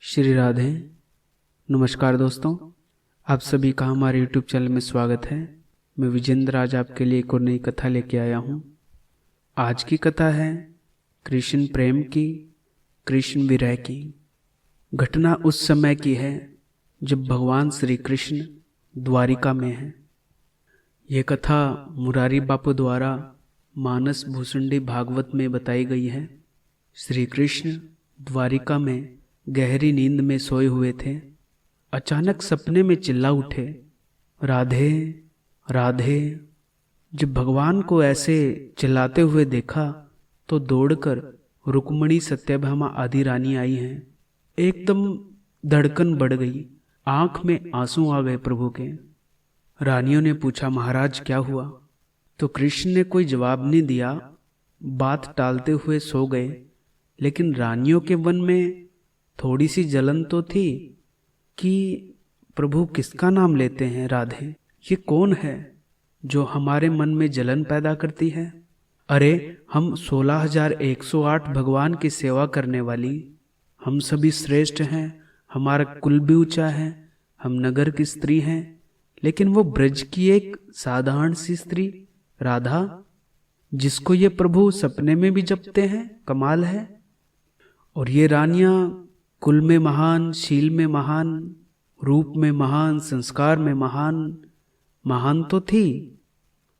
श्री राधे। नमस्कार दोस्तों, आप सभी का हमारे YouTube चैनल में स्वागत है। मैं विजेंद्र आज आपके लिए एक और नई कथा लेके आया हूँ। आज की कथा है कृष्ण प्रेम की, कृष्ण विरह की। घटना उस समय की है जब भगवान श्री कृष्ण द्वारिका में हैं। यह कथा मुरारी बापू द्वारा मानस भूषुंडी भागवत में बताई गई है। श्री कृष्ण द्वारिका में गहरी नींद में सोए हुए थे। अचानक सपने में चिल्ला उठे, राधे राधे। जब भगवान को ऐसे चिल्लाते हुए देखा तो दौड़कर रुक्मणी, सत्यभामा आदि रानी आई हैं। एकदम धड़कन बढ़ गई, आंख में आंसू आ गए प्रभु के। रानियों ने पूछा, महाराज क्या हुआ? तो कृष्ण ने कोई जवाब नहीं दिया, बात टालते हुए सो गए। लेकिन रानियों के मन में थोड़ी सी जलन तो थी कि प्रभु किसका नाम लेते हैं राधे? ये कौन है जो हमारे मन में जलन पैदा करती है? अरे हम 16,108 भगवान की सेवा करने वाली, हम सभी श्रेष्ठ हैं, हमारा कुल भी ऊंचा है, हम नगर की स्त्री हैं, लेकिन वो ब्रज की एक साधारण सी स्त्री राधा, जिसको ये प्रभु सपने में भी जपते हैं, कमाल है। और ये रानियां कुल में महान, शील में महान, रूप में महान, संस्कार में महान तो थी,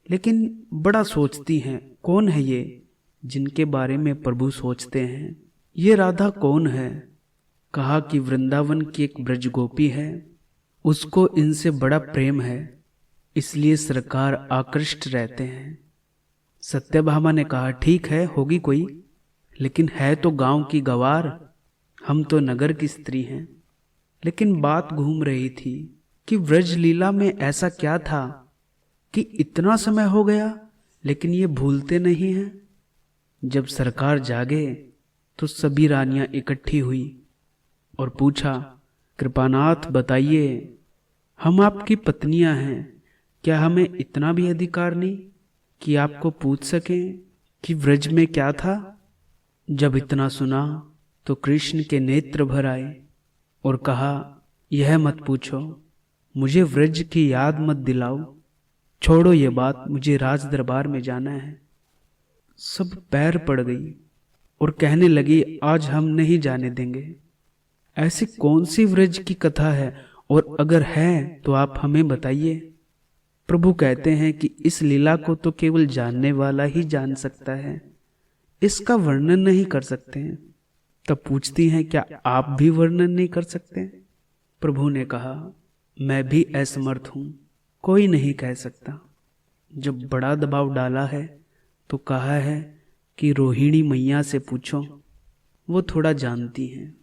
लेकिन बड़ा सोचती हैं। कौन है ये जिनके बारे में प्रभु सोचते हैं? ये राधा कौन है? कहा कि वृंदावन की एक ब्रज गोपी है, उसको इनसे बड़ा प्रेम है, इसलिए सरकार आकृष्ट रहते हैं। सत्यभामा ने कहा, ठीक है, होगी कोई, लेकिन है तो गांव की गवार, हम तो नगर की स्त्री हैं। लेकिन बात घूम रही थी कि व्रज लीला में ऐसा क्या था कि इतना समय हो गया लेकिन ये भूलते नहीं हैं। जब सरकार जागे तो सभी रानियां इकट्ठी हुई और पूछा, कृपानाथ बताइए, हम आपकी पत्नियां हैं, क्या हमें इतना भी अधिकार नहीं कि आपको पूछ सकें कि व्रज में क्या था? जब इतना सुना तो कृष्ण के नेत्र भर आए और कहा, यह मत पूछो, मुझे व्रज की याद मत दिलाओ, छोड़ो ये बात, मुझे राज दरबार में जाना है। सब पैर पड़ गई और कहने लगी, आज हम नहीं जाने देंगे। ऐसी कौन सी व्रज की कथा है, और अगर है तो आप हमें बताइए। प्रभु कहते हैं कि इस लीला को तो केवल जानने वाला ही जान सकता है, इसका वर्णन नहीं कर सकते हैं। तब पूछती हैं, क्या आप भी वर्णन नहीं कर सकते? प्रभु ने कहा, मैं भी असमर्थ हूं, कोई नहीं कह सकता। जब बड़ा दबाव डाला है तो कहा है कि रोहिणी मैया से पूछो, वो थोड़ा जानती हैं।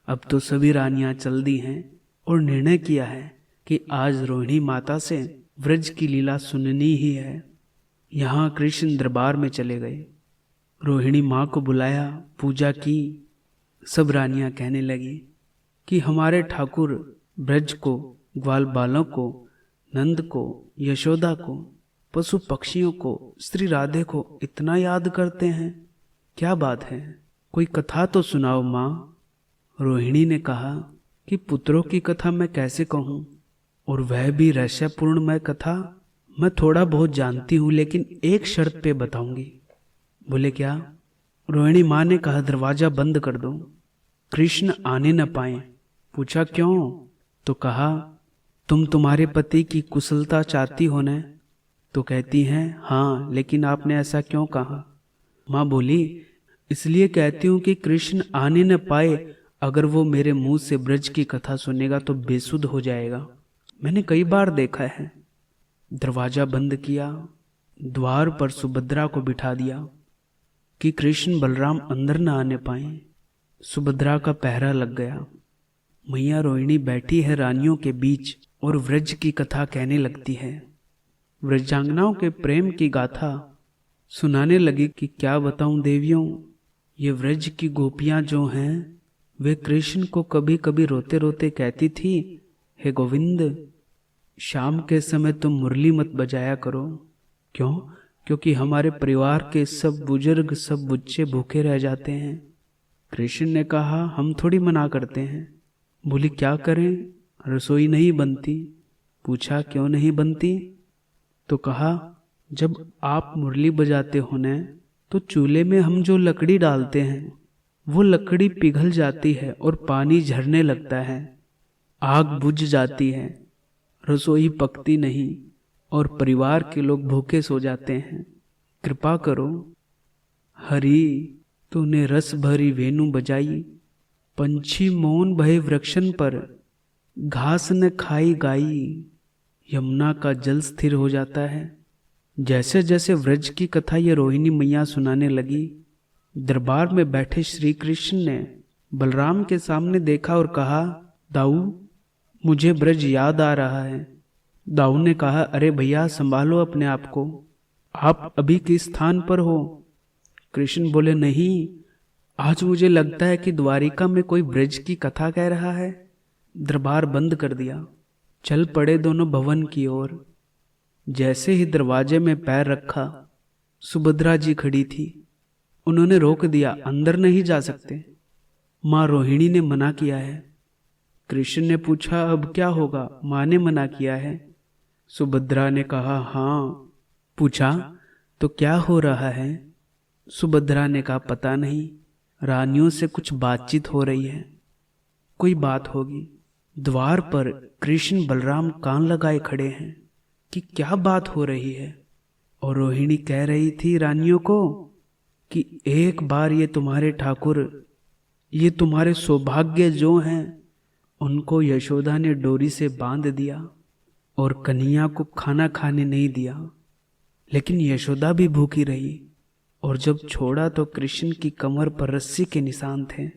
अब तो सभी रानियां चल दी हैं और निर्णय किया है कि आज रोहिणी माता से व्रज की लीला सुननी ही है। यहाँ कृष्ण दरबार में चले गए, रोहिणी माँ को बुलाया, पूजा की। सब रानियां कहने लगी कि हमारे ठाकुर ब्रज को, ग्वाल बालों को, नंद को, यशोदा को, पशु पक्षियों को, श्री राधे को इतना याद करते हैं, क्या बात है? कोई कथा तो सुनाओ माँ। रोहिणी ने कहा कि पुत्रों की कथा मैं कैसे कहूँ, और वह भी रहस्यपूर्णमय कथा। मैं थोड़ा बहुत जानती हूँ, लेकिन एक शर्त पे बताऊंगी। बोले क्या? रोहिणी माँ ने कहा, दरवाजा बंद कर दो, कृष्ण आने न पाए। पूछा क्यों? तो कहा, तुम तुम्हारे पति की कुशलता चाहती हो न? तो कहती हैं, हाँ, लेकिन आपने ऐसा क्यों कहा? माँ बोली, इसलिए कहती हूँ कि कृष्ण आने न पाए, अगर वो मेरे मुंह से ब्रज की कथा सुनेगा तो बेसुध हो जाएगा। मैंने कई बार देखा है। दरवाजा बंद किया, द्वार पर सुभद्रा को बिठा दिया कि कृष्ण बलराम अंदर न आने पाए। सुभद्रा का पहरा लग गया। मैया रोहिणी बैठी है रानियों के बीच और व्रज की कथा कहने लगती है। व्रजांगनाओं के प्रेम की गाथा सुनाने लगी कि क्या बताऊं देवियों, ये व्रज की गोपियां जो हैं, वे कृष्ण को कभी कभी रोते रोते कहती थी, हे गोविंद, शाम के समय तुम मुरली मत बजाया करो। क्यों? क्योंकि हमारे परिवार के सब बुजुर्ग, सब बच्चे भूखे रह जाते हैं। कृष्ण ने कहा, हम थोड़ी मना करते हैं, बोली क्या करें, रसोई नहीं बनती। पूछा क्यों नहीं बनती? तो कहा जब आप मुरली बजाते हो न, तो चूल्हे में हम जो लकड़ी डालते हैं वो लकड़ी पिघल जाती है और पानी झरने लगता है, आग बुझ जाती है, रसोई पकती नहीं और परिवार के लोग भूखे सो जाते हैं। कृपा करो। हरि तूने रस भरी वेणु बजाई, पंछी मौन भय वृक्षन पर, घास न खाई गाई, यमुना का जल स्थिर हो जाता है। जैसे जैसे व्रज की कथा ये रोहिणी मैया सुनाने लगी, दरबार में बैठे श्री कृष्ण ने बलराम के सामने देखा और कहा, दाऊ मुझे ब्रज याद आ रहा है। दाऊ ने कहा, अरे भैया संभालो अपने आप को, आप अभी किस स्थान पर हो? कृष्ण बोले, नहीं, आज मुझे लगता है कि द्वारिका में कोई ब्रज की कथा कह रहा है। दरबार बंद कर दिया, चल पड़े दोनों भवन की ओर। जैसे ही दरवाजे में पैर रखा, सुभद्रा जी खड़ी थी। उन्होंने रोक दिया, अंदर नहीं जा सकते, माँ रोहिणी ने मना किया है। कृष्ण ने पूछा, अब क्या होगा? माँ ने मना किया है। सुभद्रा ने कहा, हाँ। पूछा, तो क्या हो रहा है? सुभद्रा ने कहा, पता नहीं, रानियों से कुछ बातचीत हो रही है, कोई बात होगी। द्वार पर कृष्ण बलराम कान लगाए खड़े हैं कि क्या बात हो रही है। और रोहिणी कह रही थी रानियों को कि एक बार ये तुम्हारे ठाकुर, ये तुम्हारे सौभाग्य जो हैं, उनको यशोदा ने डोरी से बांध दिया और कन्हैया को खाना खाने नहीं दिया, लेकिन यशोदा भी भूखी रही। और जब छोड़ा तो कृष्ण की कमर पर रस्सी के निशान थे।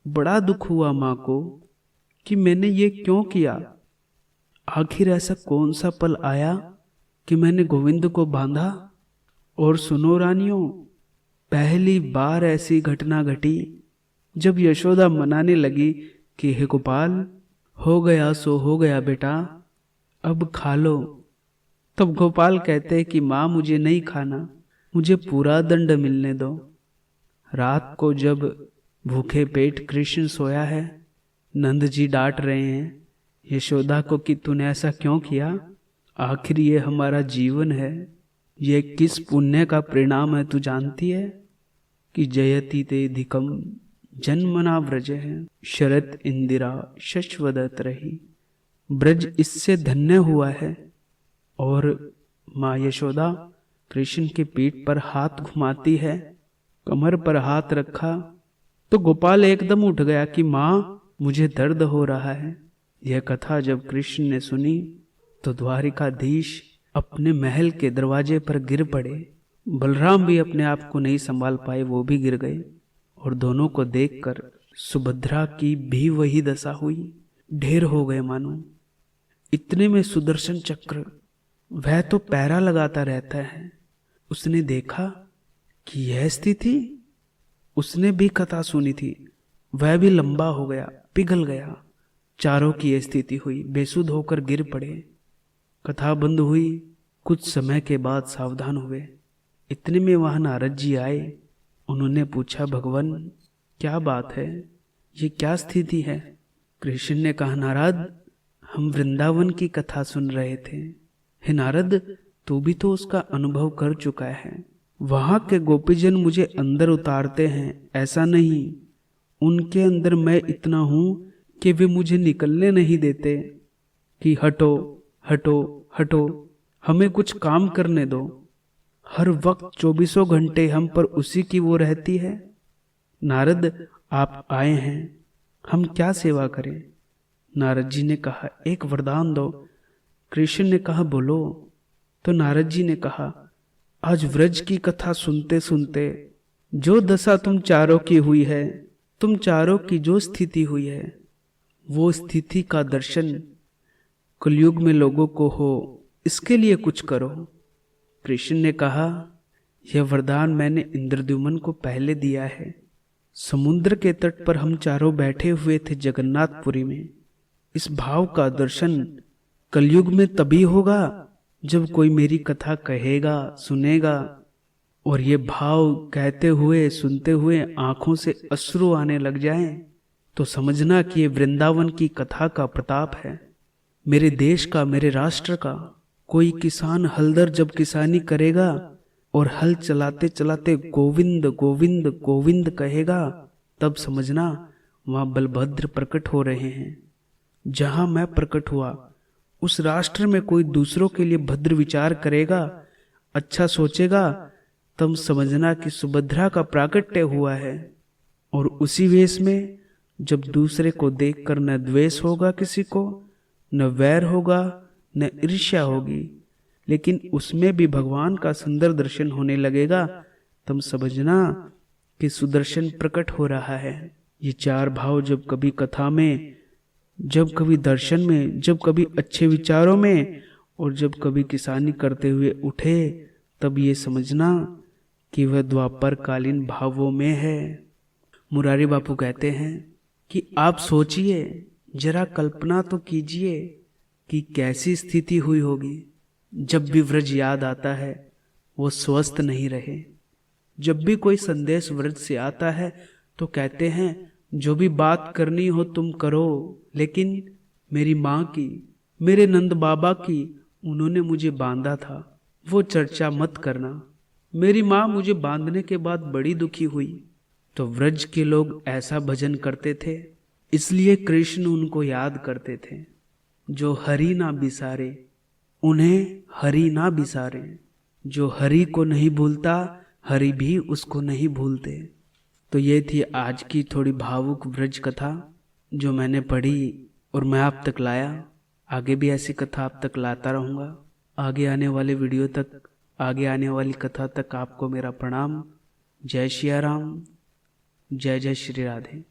बड़ा दुख हुआ माँ को कि मैंने ये क्यों किया। आखिर ऐसा कौन सा पल आया कि मैंने गोविंद को बांधा। और सुनो रानियों, पहली बार ऐसी घटना घटी जब यशोदा मनाने लगी कि हे गोपाल, हो गया सो हो गया बेटा, अब खा लो। तब गोपाल कहते कि माँ मुझे नहीं खाना, मुझे पूरा दंड मिलने दो। रात को जब भूखे पेट कृष्ण सोया है, नंद जी डांट रहे हैं यशोदा को कि तूने ऐसा क्यों किया। आखिर ये हमारा जीवन है, ये किस पुण्य का परिणाम है तू जानती है कि जयति ते धिकम जन्मना व्रज है, शरत इंदिरा शश्वदत रही। ब्रज इससे धन्य हुआ है। और माँ यशोदा कृष्ण के पीठ पर हाथ घुमाती है, कमर पर हाथ रखा तो गोपाल एकदम उठ गया कि माँ मुझे दर्द हो रहा है। यह कथा जब कृष्ण ने सुनी तो द्वारिकाधीश अपने महल के दरवाजे पर गिर पड़े। बलराम भी अपने आप को नहीं संभाल पाए, वो भी गिर गए। और दोनों को देखकर सुभद्रा की भी वही दशा हुई, ढेर हो गए मानो। इतने में सुदर्शन चक्र, वह तो पैरा लगाता रहता है, उसने देखा कि यह स्थिति, उसने भी कथा सुनी थी, वह भी लंबा हो गया, पिघल गया। चारों की यह स्थिति हुई, बेसुध होकर गिर पड़े। कथा बंद हुई, कुछ समय के बाद सावधान हुए। इतने में वहां नारद जी आए। उन्होंने पूछा, भगवान क्या बात है, ये क्या स्थिति है? कृष्ण ने कहा, नारद हम वृंदावन की कथा सुन रहे थे। हे नारद, तू भी तो उसका अनुभव कर चुका है। वहां के गोपीजन मुझे अंदर उतारते हैं, ऐसा नहीं, उनके अंदर मैं इतना हूं कि वे मुझे निकलने नहीं देते कि हटो हटो हटो, हमें कुछ काम करने दो। हर वक्त 24 घंटे हम पर उसी की वो रहती है। नारद आप आए हैं, हम क्या सेवा करें? नारद जी ने कहा, एक वरदान दो। कृष्ण ने कहा, बोलो। तो नारद जी ने कहा, आज व्रज की कथा सुनते सुनते जो दशा तुम चारों की हुई है, तुम चारों की जो स्थिति हुई है, वो स्थिति का दर्शन कलयुग में लोगों को हो, इसके लिए कुछ करो। कृष्ण ने कहा, यह वरदान मैंने इंद्रद्युम्न को पहले दिया है। समुद्र के तट पर हम चारों बैठे हुए थे जगन्नाथपुरी में। इस भाव का दर्शन कलयुग में तभी होगा जब कोई मेरी कथा कहेगा, सुनेगा, और ये भाव कहते हुए सुनते हुए आंखों से अश्रु आने लग जाएं तो समझना कि ये वृंदावन की कथा का प्रताप है, मेरे देश का, मेरे राष्ट्र का। कोई किसान हलदर जब किसानी करेगा और हल चलाते चलाते गोविंद गोविंद गोविंद कहेगा, तब समझना वहां बलभद्र प्रकट हो रहे हैं। जहां मैं प्रकट हुआ उस राष्ट्र में कोई दूसरों के लिए भद्र विचार करेगा, अच्छा सोचेगा, तब समझना कि सुभद्रा का प्राकट्य हुआ है। और उसी वेश में जब दूसरे को देखकर न द्वेष होगा किसी को, न वैर होगा, न ईर्ष्या होगी, लेकिन उसमें भी भगवान का सुंदर दर्शन होने लगेगा, तब समझना कि सुदर्शन प्रकट हो रहा है। ये चार भाव जब कभी कथा में, जब कभी दर्शन में, जब कभी अच्छे विचारों में और जब कभी किसानी करते हुए उठे, तब ये समझना कि वह द्वापर कालीन भावों में है। मुरारी बापू कहते हैं कि आप सोचिए, जरा कल्पना तो कीजिए कि कैसी स्थिति हुई होगी जब भी व्रज याद आता है वो स्वस्थ नहीं रहे। जब भी कोई संदेश व्रज से आता है तो कहते हैं जो भी बात करनी हो तुम करो, लेकिन मेरी माँ की, मेरे नंद बाबा की, उन्होंने मुझे बांधा था, वो चर्चा मत करना। मेरी माँ मुझे बांधने के बाद बड़ी दुखी हुई। तो व्रज के लोग ऐसा भजन करते थे, इसलिए कृष्ण उनको याद करते थे। जो हरि ना बिसारे उन्हें हरि ना बिसारे, जो हरि को नहीं भूलता हरि भी उसको नहीं भूलते। तो ये थी आज की थोड़ी भावुक व्रज कथा जो मैंने पढ़ी और मैं आप तक लाया। आगे भी ऐसी कथा आप तक लाता रहूँगा। आगे आने वाले वीडियो तक, आगे आने वाली कथा तक आपको मेरा प्रणाम। जय सिया राम, जय जय श्री राधे।